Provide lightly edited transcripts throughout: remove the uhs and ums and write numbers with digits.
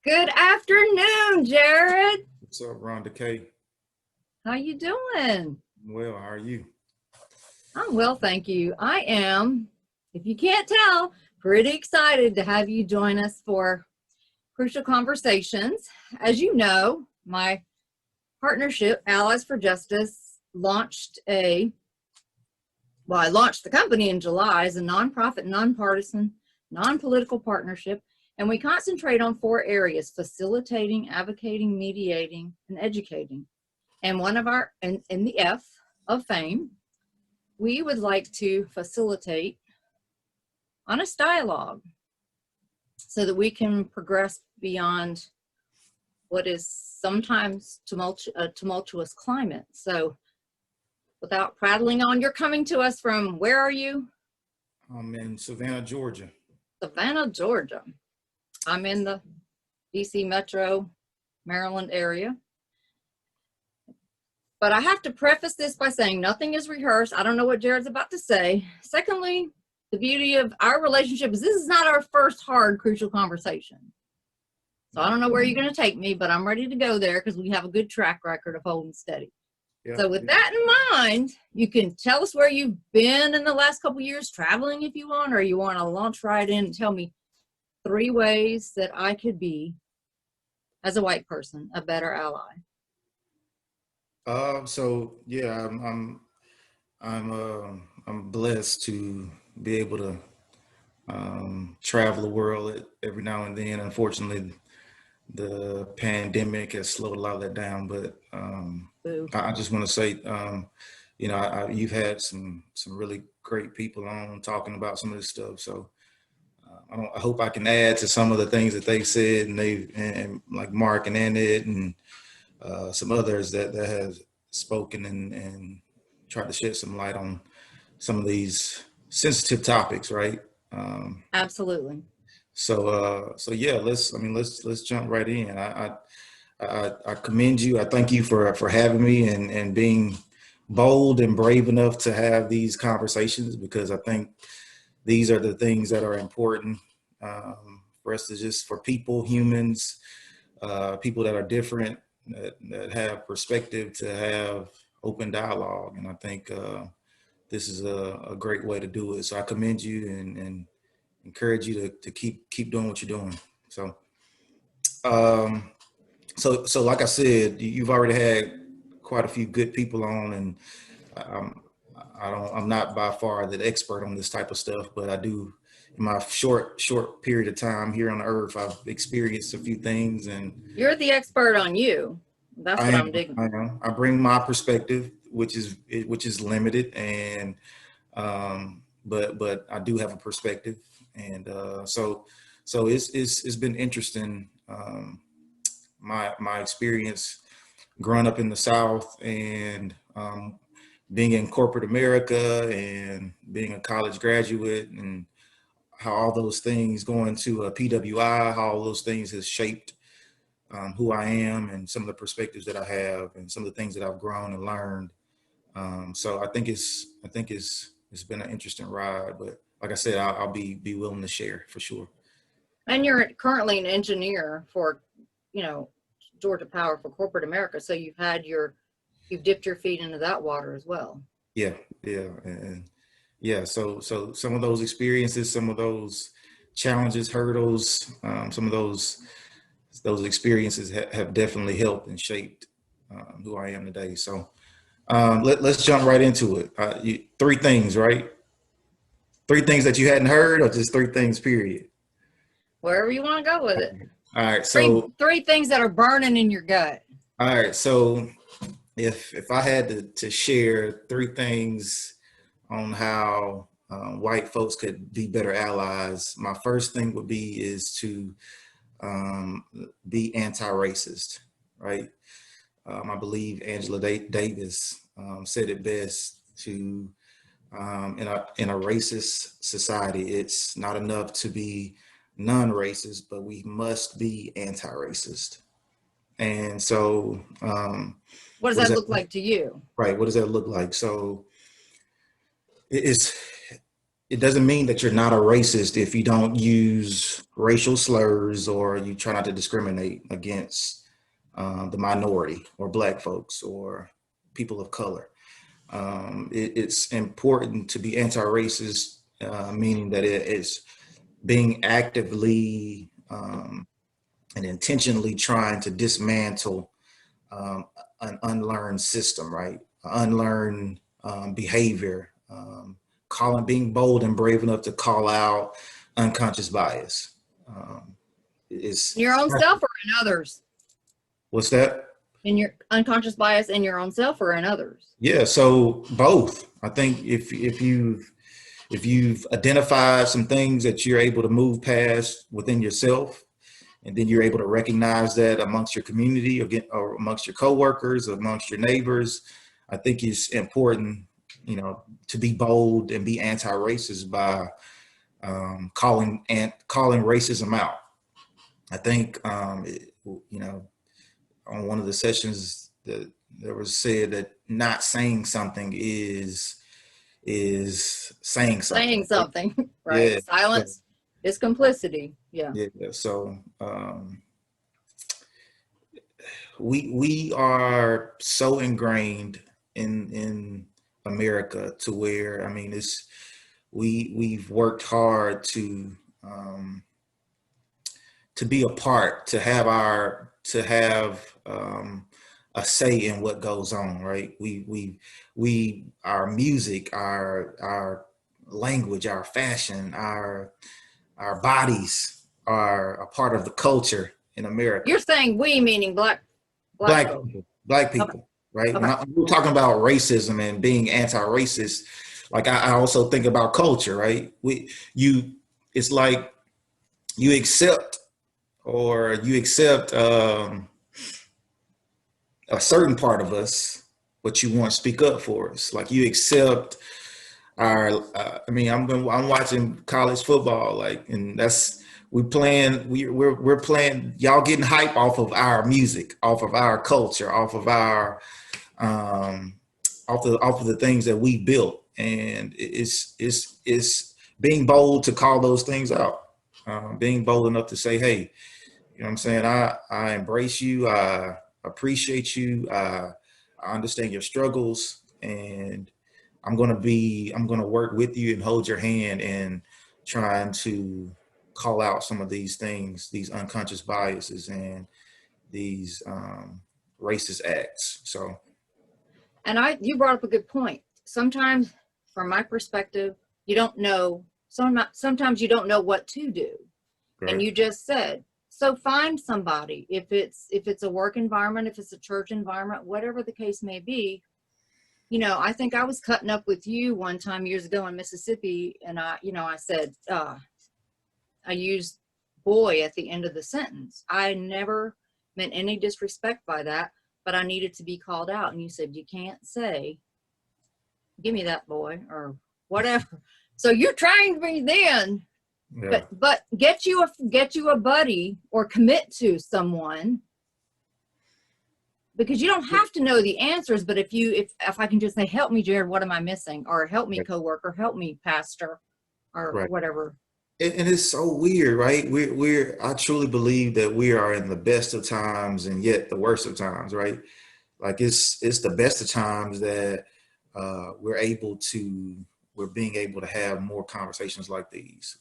Good afternoon, Jared. What's up, Rhonda K? How you doing? Well, how are you? I'm well, thank you. I am, if you can't tell, pretty excited to have you join us for Crucial Conversations. As you know, my partnership, Allies for Justice, I launched the company in July as a nonprofit, nonpartisan, non-political partnership, and we concentrate on four areas: facilitating, advocating, mediating, and educating. And one of our, in the F of fame, we would like to facilitate honest dialogue so that we can progress beyond what is sometimes a tumultuous climate. So without prattling on, you're coming to us from, where are you? I'm in Savannah, Georgia. Savannah, Georgia. I'm in the DC metro, Maryland area. But I have to preface this by saying nothing is rehearsed. I don't know what Jared's about to say. Secondly, the beauty of our relationship is this is not our first hard, crucial conversation. So I don't know where you're going to take me, but I'm ready to go there because we have a good track record of holding steady. Yeah, so with that in mind, you can tell us where you've been in the last couple of years, traveling if you want, or you want to launch right in and tell me 3 ways that I could be, as a white person, a better ally. So yeah, I'm blessed to be able to travel the world every now and then. Unfortunately, the pandemic has slowed a lot of that down, but I just want to say, you've had some really great people on talking about some of this stuff. So I hope I can add to some of the things that they've said, and like Mark and Annette and some others that have spoken and tried to shed some light on some of these sensitive topics, right? Absolutely. So yeah, let's jump right in. I commend you. I thank you for having me and being bold and brave enough to have these conversations, because I think these are the things that are important for us to for people, humans, people that are different, that have perspective, to have open dialogue. And I think this is a great way to do it. So I commend you and encourage you to keep doing what you're doing. So, so like I said, you've already had quite a few good people on, and I'm not by far the expert on this type of stuff, but I do, in my short period of time here on earth, I've experienced a few things. And you're the expert on you. That's what I'm digging. I bring my perspective, which is limited, and but I do have a perspective, and so it's been interesting. My experience growing up in the South, and being in corporate America, and being a college graduate, and how all those things, going to a PWI, how all those things has shaped who I am, and some of the perspectives that I have, and some of the things that I've grown and learned. So I think it's been an interesting ride, but like I said, I'll be willing to share for sure. And you're currently an engineer for, Georgia Power for corporate America. So you've dipped your feet into that water as well. Yeah. And yeah. So some of those experiences, some of those challenges, hurdles, some of those experiences have definitely helped and shaped who I am today. So let's jump right into it. 3 things, right? 3 things that you hadn't heard, or just 3 things, period? Wherever you want to go with it. All right. So 3 things that are burning in your gut. All right. So if I had to share 3 things on how white folks could be better allies, my first thing would be is to be anti-racist, right? I believe Angela Davis said it best, to in a racist society, it's not enough to be non-racist, but we must be anti-racist. And so what does that look like to you? Right. What does that look like? So it's it doesn't mean that you're not a racist if you don't use racial slurs or you try not to discriminate against the minority or Black folks or people of color. It's important to be anti-racist, meaning that it's being actively and intentionally trying to dismantle an unlearned system, right? Unlearned behavior, being bold and brave enough to call out unconscious bias. Is In your own self or in others? What's that? In your unconscious bias in your own self or in others? Yeah, so both. I think if you've identified some things that you're able to move past within yourself, and then you're able to recognize that amongst your community or amongst your coworkers, amongst your neighbors, I think it's important, to be bold and be anti-racist by calling racism out. I think, on one of the sessions that there was said that not saying something is saying something. Saying something, right? Yeah. Silence is complicity. Yeah. Yeah. So we are so ingrained in America to where, I mean, we've worked hard to be a part, to have a say in what goes on, right? Our music, our language, our fashion, our bodies are a part of the culture in America. You're saying we, meaning black people, okay. Right? Okay. When we're talking about racism and being anti-racist, like I also think about culture, right? It's like you accept a certain part of us, but you won't speak up for us. Like you accept I'm watching college football, like, and we're playing, y'all getting hype off of our music, off of our culture, off of our, off of the things that we built. And it's being bold to call those things out, being bold enough to say, hey, you know what I'm saying? I embrace you. I appreciate you. I understand your struggles, and I'm going to work with you and hold your hand in trying to call out some of these things, these unconscious biases and these racist acts. So. And you brought up a good point. Sometimes, from my perspective, you don't know. Sometimes you don't know what to do. Right. And you just said, so find somebody. If it's a work environment, if it's a church environment, whatever the case may be. I think I was cutting up with you one time years ago in Mississippi, and I said, I used boy at the end of the sentence. I never meant any disrespect by that, but I needed to be called out. And you said, you can't say, give me that boy or whatever. So you're trying me then, yeah. but get you a buddy or commit to someone. Because you don't have to know the answers, but if I can just say, help me, Jared, what am I missing? Or help me, coworker, help me, pastor, or whatever. And it's so weird, right? I truly believe that we are in the best of times and yet the worst of times, right? Like it's the best of times that we're being able to have more conversations like these.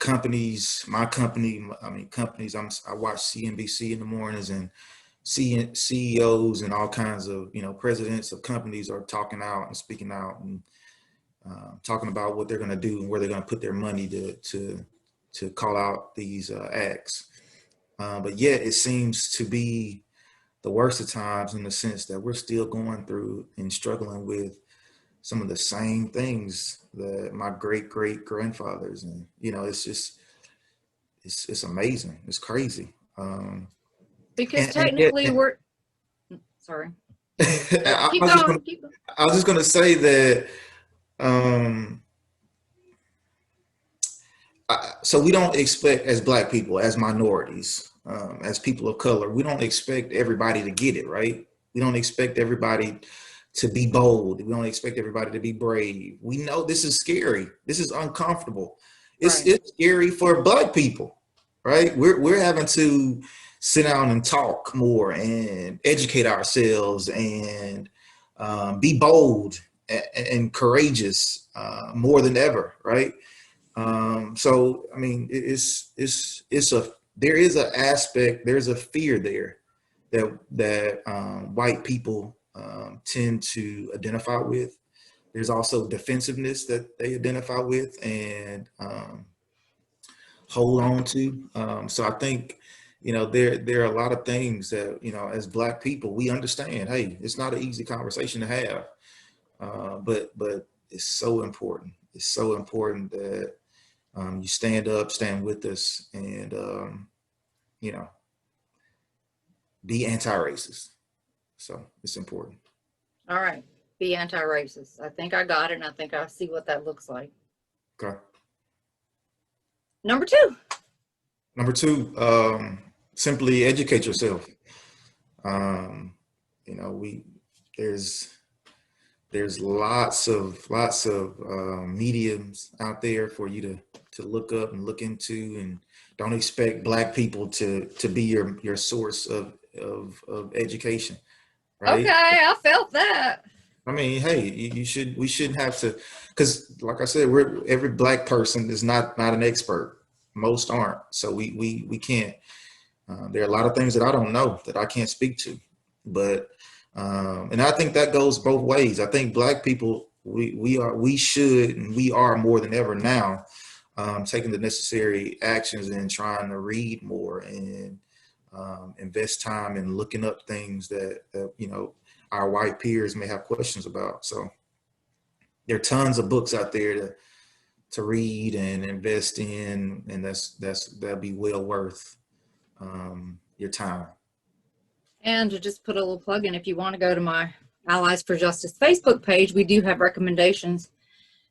Companies, companies, I watch CNBC in the mornings, and CEOs and all kinds of, presidents of companies are talking out and speaking out and talking about what they're going to do and where they're going to put their money to call out these acts. But yet it seems to be the worst of times in the sense that we're still going through and struggling with some of the same things that my great grandfathers, and it's amazing. It's crazy. Because technically we're sorry. Keep going. I was just going to say that. So we don't expect, as Black people, as minorities, as people of color, we don't expect everybody to get it, right? We don't expect everybody to be bold. We don't expect everybody to be brave. We know this is scary. This is uncomfortable. It's Right. scary for Black people, right? We're having to sit down and talk more and educate ourselves and be bold and courageous more than ever, right? So I mean, there is an aspect, there's a fear there that white people tend to identify with. There's also defensiveness that they identify with and hold on to. So I think, there are a lot of things that, as Black people, we understand, hey, it's not an easy conversation to have, but it's so important. It's so important that you stand up, stand with us, and, be anti-racist. So it's important. All right. Be anti-racist. I think I got it, and I think I see what that looks like. Okay. Number two. Number two, simply educate yourself. There's lots of mediums out there for you to look up and look into, and don't expect Black people to be your source of education, right? Okay, I felt that. I mean, hey, we shouldn't have to, because like I said, every Black person is not an expert. Most aren't. So we can't, there are a lot of things that I don't know that I can't speak to, but, and I think that goes both ways. I think Black people, we should, and we are more than ever now, taking the necessary actions and trying to read more and invest time in looking up things that our white peers may have questions about. So there are tons of books out there to read and invest in, and that'll be well worth your time. And to just put a little plug in, if you want to go to my Allies for Justice Facebook page, we do have recommendations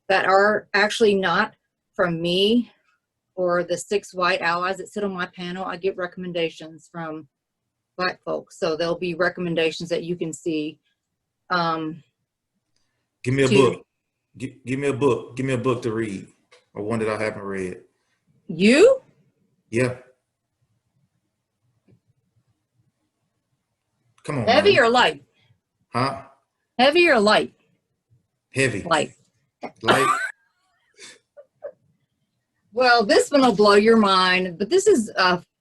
that are actually not from me or the 6 white allies that sit on my panel. I get recommendations from Black folks. So there'll be recommendations that you can see. Give me a book. Give me a book. Give me a book to read, or one that I haven't read. You? Yeah. Come on. Heavy man. or light? Huh? Heavy or light? Heavy. Light. Light. Well, this one will blow your mind, but this is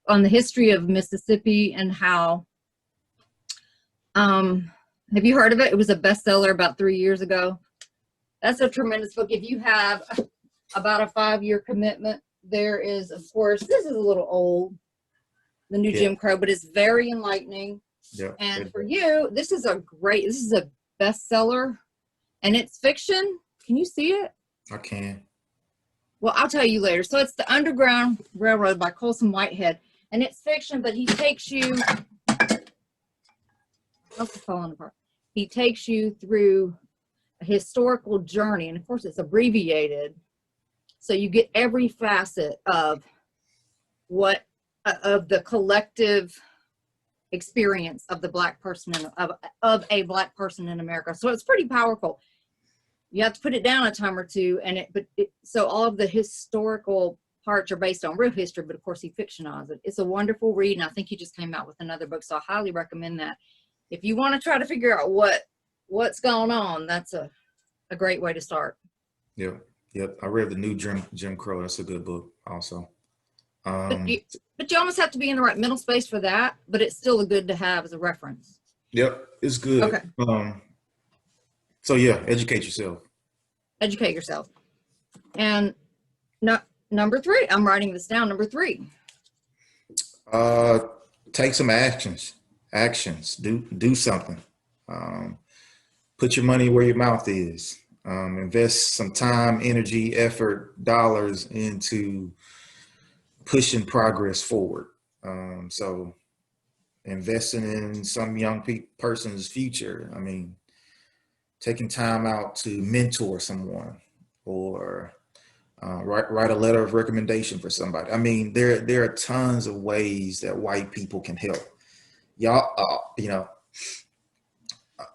on the history of Mississippi and how, have you heard of it? It was a bestseller about 3 years ago. That's a tremendous book. If you have about a 5-year commitment, there is, of course, this is a little old, The New Jim Crow, but it's very enlightening. Yeah. And for you, this is a bestseller, and it's fiction. Can you see it? I can. Well, I'll tell you later. So it's The Underground Railroad by Colson Whitehead, and it's fiction, but he takes you, what's falling apart? He takes you through a historical journey, and of course it's abbreviated, so you get every facet of the collective experience of the Black person of a Black person in America. So it's pretty powerful. You have to put it down a time or two, so all of the historical parts are based on real history, but of course he fictionized it. It's a wonderful read, and I think he just came out with another book, so I highly recommend that. If you want to try to figure out what's going on, that's a great way to start. Yep. I read The New Jim Crow. That's a good book also. But you almost have to be in the right mental space for that, but it's still good to have as a reference. Yep, it's good. Okay. So yeah, educate yourself. Educate yourself. And number 3, I'm writing this down. Number 3. Take some actions. Do something. Put your money where your mouth is. Invest some time, energy, effort, dollars into pushing progress forward. So investing in some young person's future. I mean, taking time out to mentor someone, or write a letter of recommendation for somebody. I mean, there are tons of ways that white people can help. Y'all,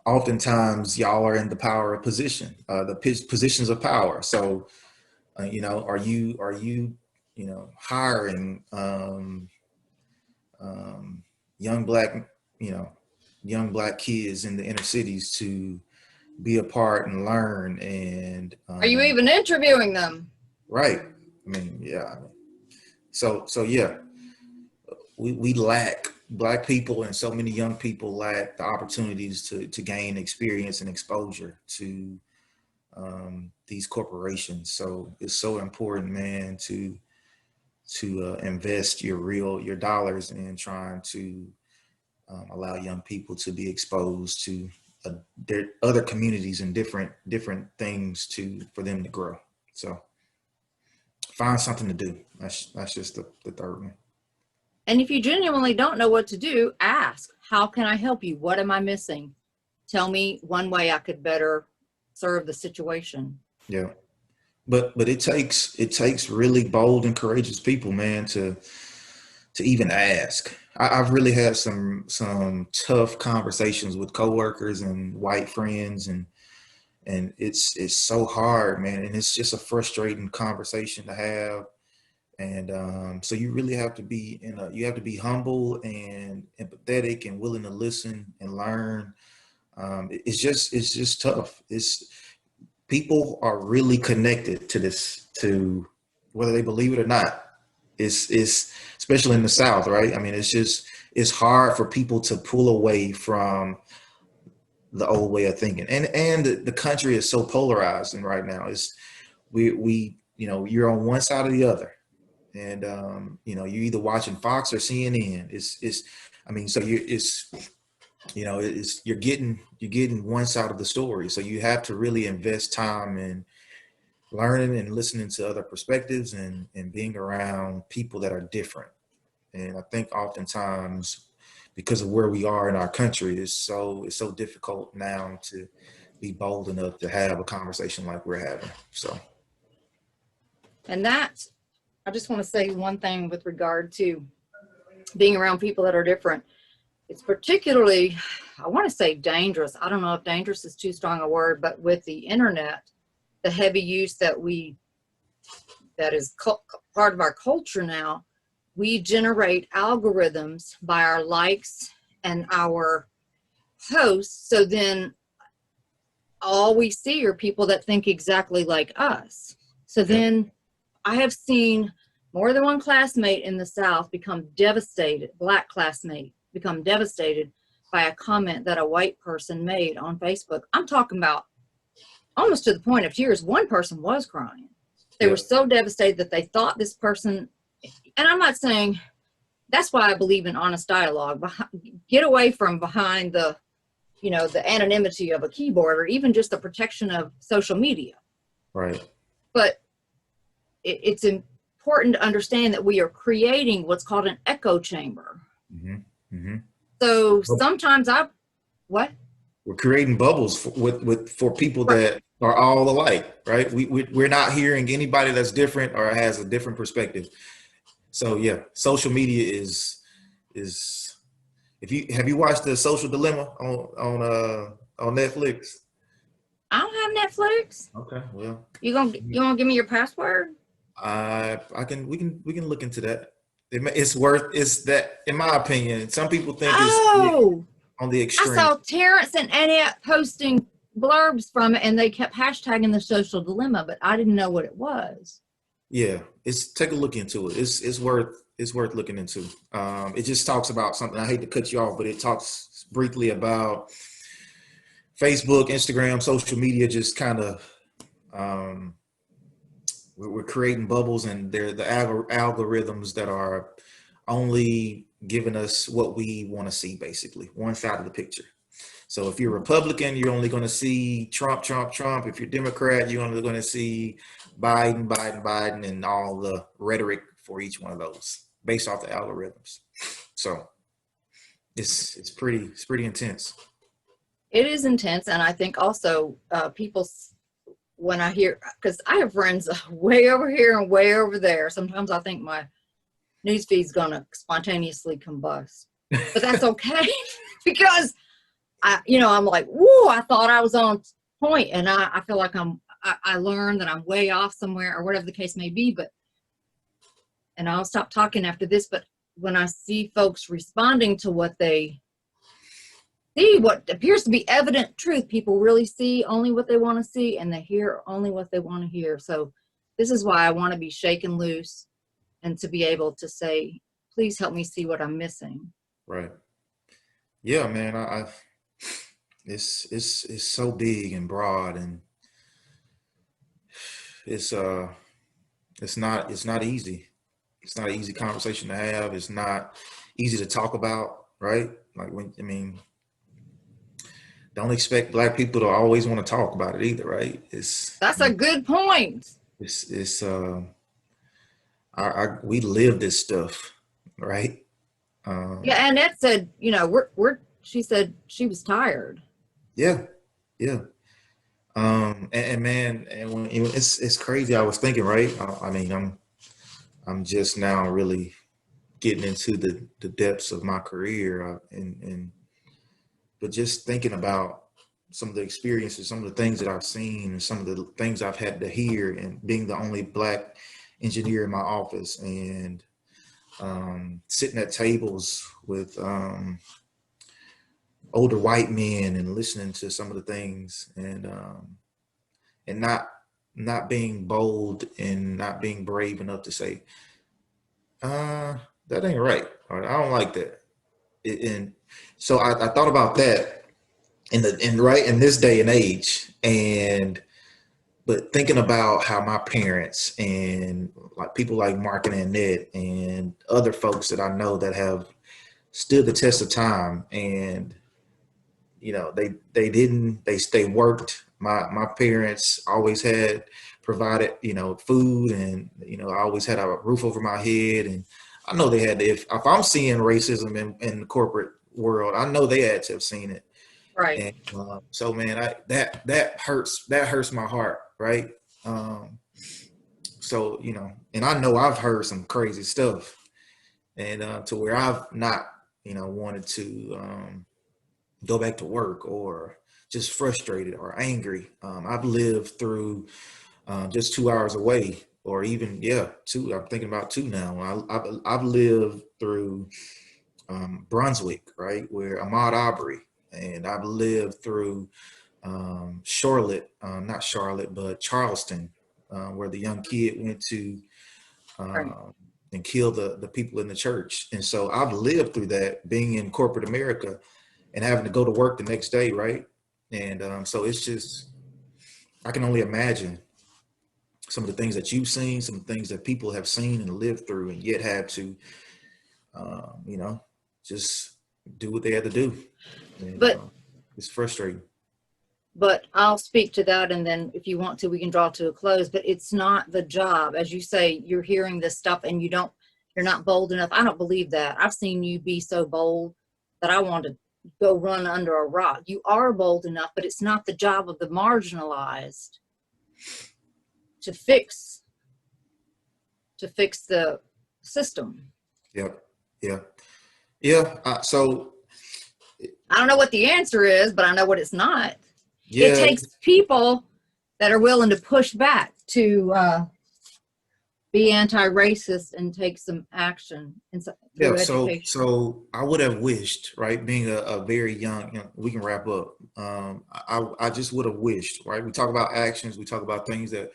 oftentimes y'all are in the power of position, positions of power. So, you know, are you, you know, hiring young black, you know, young black kids in the inner cities to be a part and learn and Are you even interviewing them? right. I mean, yeah. So yeah, we lack, black people and so many young people lack the opportunities to gain experience and exposure to these corporations. So it's so important, man, to invest your dollars in trying to allow young people to be exposed to their other communities and different things for them to grow. So find something to do. That's just the third one. And if you genuinely don't know what to do, ask, how can I help you? What am I missing? Tell me one way I could better serve the situation. Yeah. But it takes really bold and courageous people, man, to even ask. I've really had some tough conversations with coworkers and white friends, and it's so hard, man, and it's just a frustrating conversation to have. And so you really have to be you have to be humble and empathetic and willing to listen and learn. It's just tough. People are really connected to this, to whether they believe it or not. It's especially in the South, right? I mean, it's hard for people to pull away from the old way of thinking, and the country is so polarized, and right now we you know, you're on one side or the other, and you know, you're either watching Fox or CNN. I mean, so you know, you're getting one side of the story. So you have to really invest time in learning and listening to other perspectives and being around people that are different. And I think oftentimes, because of where we are in our country, it's so difficult now to be bold enough to have a conversation like we're having. So, And that, I just want to say one thing with regard to being around people that are different. It's particularly, I want to say dangerous. I don't know if dangerous is too strong a word, but with the internet, the heavy use that is part of our culture now, we generate algorithms by our likes and our posts. So then all we see are people that think exactly like us. So then I have seen more than one classmate in the South become devastated, black classmate, become devastated by a comment that a white person made on Facebook. I'm talking about almost to the point of tears. One person was crying. They were so devastated that they thought this person, and I'm not saying, that's why I believe in honest dialogue. Get away from behind the, you know, the anonymity of a keyboard, or even just the protection of social media. right. But it's important to understand that we are creating what's called an echo chamber. Mm-hmm. Mm-hmm. So sometimes we're creating bubbles for people that are all alike, right? We're not hearing anybody that's different or has a different perspective. So yeah, social media is have you watched The Social Dilemma on Netflix? I don't have Netflix. Okay, well, You gonna give me your password? we can look into that. It's that, in my opinion. Some people think Oh, it's on the I extreme. saw Terrence and Annette posting blurbs from it, and they kept hashtagging The Social Dilemma, but I didn't know what it was. Yeah, take a look into it. It's worth looking into. It just talks about something. I hate to cut you off, but it talks briefly about Facebook, Instagram, social media, just kind of we're creating bubbles, and they're the algorithms that are only giving us what we want to see, basically one side of the picture. So if you're Republican, you're only going to see Trump. If you're Democrat, you're only going to see Biden, and all the rhetoric for each one of those based off the algorithms. So it's pretty intense. It is intense, and I think also people, when I hear, because I have friends way over here and way over there, sometimes I think my newsfeed's gonna spontaneously combust, but that's okay because I'm like, whoa, I thought I was on point, and I feel like I learned that I'm way off somewhere or whatever the case may be, and I'll stop talking after this, but when I see folks responding to what they see, what appears to be evident truth, people really see only what they want to see, and they hear only what they want to hear. So this is why I want to be shaken loose and to be able to say, please help me see what I'm missing. Right. Yeah, man. It's so big and broad, and it's not easy. It's not an easy conversation to have. It's not easy to talk about, right? Like don't expect Black people to always want to talk about it either, right? That's a good point. We live this stuff, right? Yeah, Annette said, she said she was tired. Yeah, yeah. And man, and when it's crazy. I was thinking, right? I mean, I'm just now really getting into the depths of my career, but just thinking about some of the experiences, some of the things that I've seen, and some of the things I've had to hear, and being the only Black engineer in my office, and sitting at tables with older white men and listening to some of the things, and not being bold and not being brave enough to say, that ain't right, or I don't like that. And so I thought about that in this day and age, but thinking about how my parents and like people like Mark and Annette and other folks that I know that have stood the test of time, and they worked. My parents always had provided food, and I always had a roof over my head, and I know they had to, if I'm seeing racism in the corporate world, I know they had to have seen it. Right. And so man, that hurts my heart, right? So and I know I've heard some crazy stuff, and to where I've not wanted to go back to work, or just frustrated or angry. I've lived through just 2 hours away, or even two. I'm thinking about two now. I've lived through Brunswick, right, where Ahmaud Arbery, and I've lived through Charlotte, not Charlotte, but Charleston, where the young kid went to and killed the people in the church. And so I've lived through that, being in corporate America and having to go to work the next day, right? And so it's just, I can only imagine some of the things that you've seen, some things that people have seen and lived through, and yet had to, just do what they had to do. And, but it's frustrating. But I'll speak to that, and then if you want to, we can draw to a close. But it's not the job. As you say, you're hearing this stuff and you're not bold enough. I don't believe that. I've seen you be so bold that I want to go run under a rock. You are bold enough, but it's not the job of the marginalized to fix the system. Yep. Yeah. So I don't know what the answer is, but I know what it's not. Yeah. It takes people that are willing to push back to be anti-racist and take some action. So I would have wished, right, being a very young, we can wrap up. I just would have wished, right? We talk about actions, we talk about things that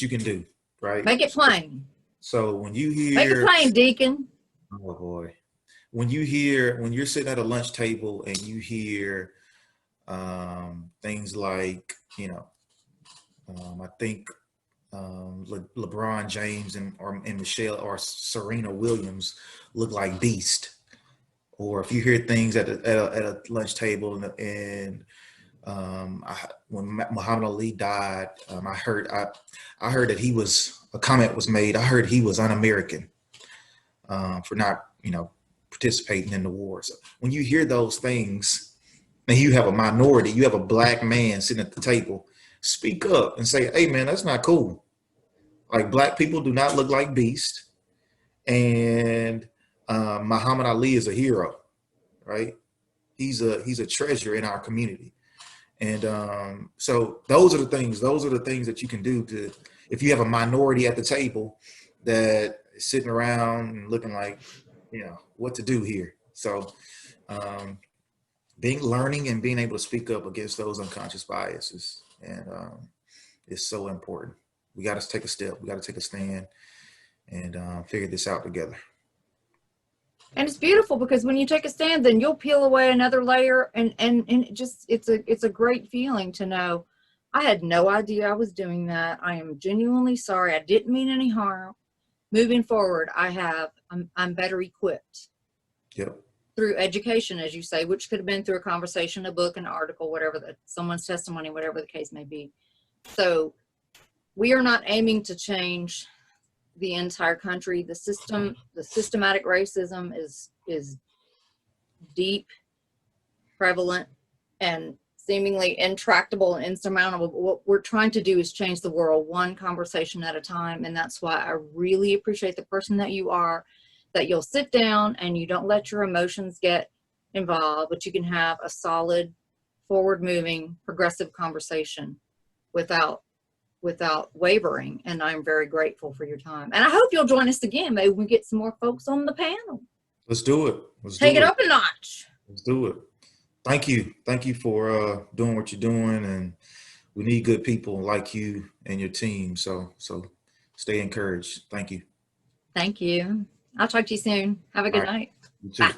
you can do, right? Make it plain. So when you hear, make it plain, Deacon. Oh boy, when you're sitting at a lunch table and you hear things like, I think LeBron James and Michelle or Serena Williams look like beast, or if you hear things at a lunch table and when Muhammad Ali died, I heard that a comment was made. I heard he was un-American for not participating in the war. So when you hear those things, and you have a minority, you have a black man sitting at the table, speak up and say, hey man, that's not cool. Like, black people do not look like beasts, and Muhammad Ali is a hero, right? he's a treasure in our community. And so those are the things that you can do to, if you have a minority at the table that is sitting around and looking like, what to do here. So learning and being able to speak up against those unconscious biases, and is so important. We got to take a step. We got to take a stand and figure this out together. And it's beautiful because when you take a stand, then you'll peel away another layer, and it's a great feeling to know I had no idea I was doing that. I am genuinely sorry. I didn't mean any harm. Moving forward, I'm better equipped. Yep. Through education, as you say, which could have been through a conversation, a book, an article, whatever, someone's testimony, whatever the case may be. So we are not aiming to change the entire country. The systematic racism is deep, prevalent, and seemingly intractable and insurmountable. But what we're trying to do is change the world one conversation at a time. And that's why I really appreciate the person that you are, that you'll sit down and you don't let your emotions get involved, but you can have a solid, forward-moving, progressive conversation without wavering. And I'm very grateful for your time. And I hope you'll join us again. Maybe we get some more folks on the panel. Let's do it. Take it up a notch. Let's do it. Thank you. Thank you for doing what you're doing. And we need good people like you and your team. So stay encouraged. Thank you. Thank you. I'll talk to you soon. Have a good night. You too. Bye.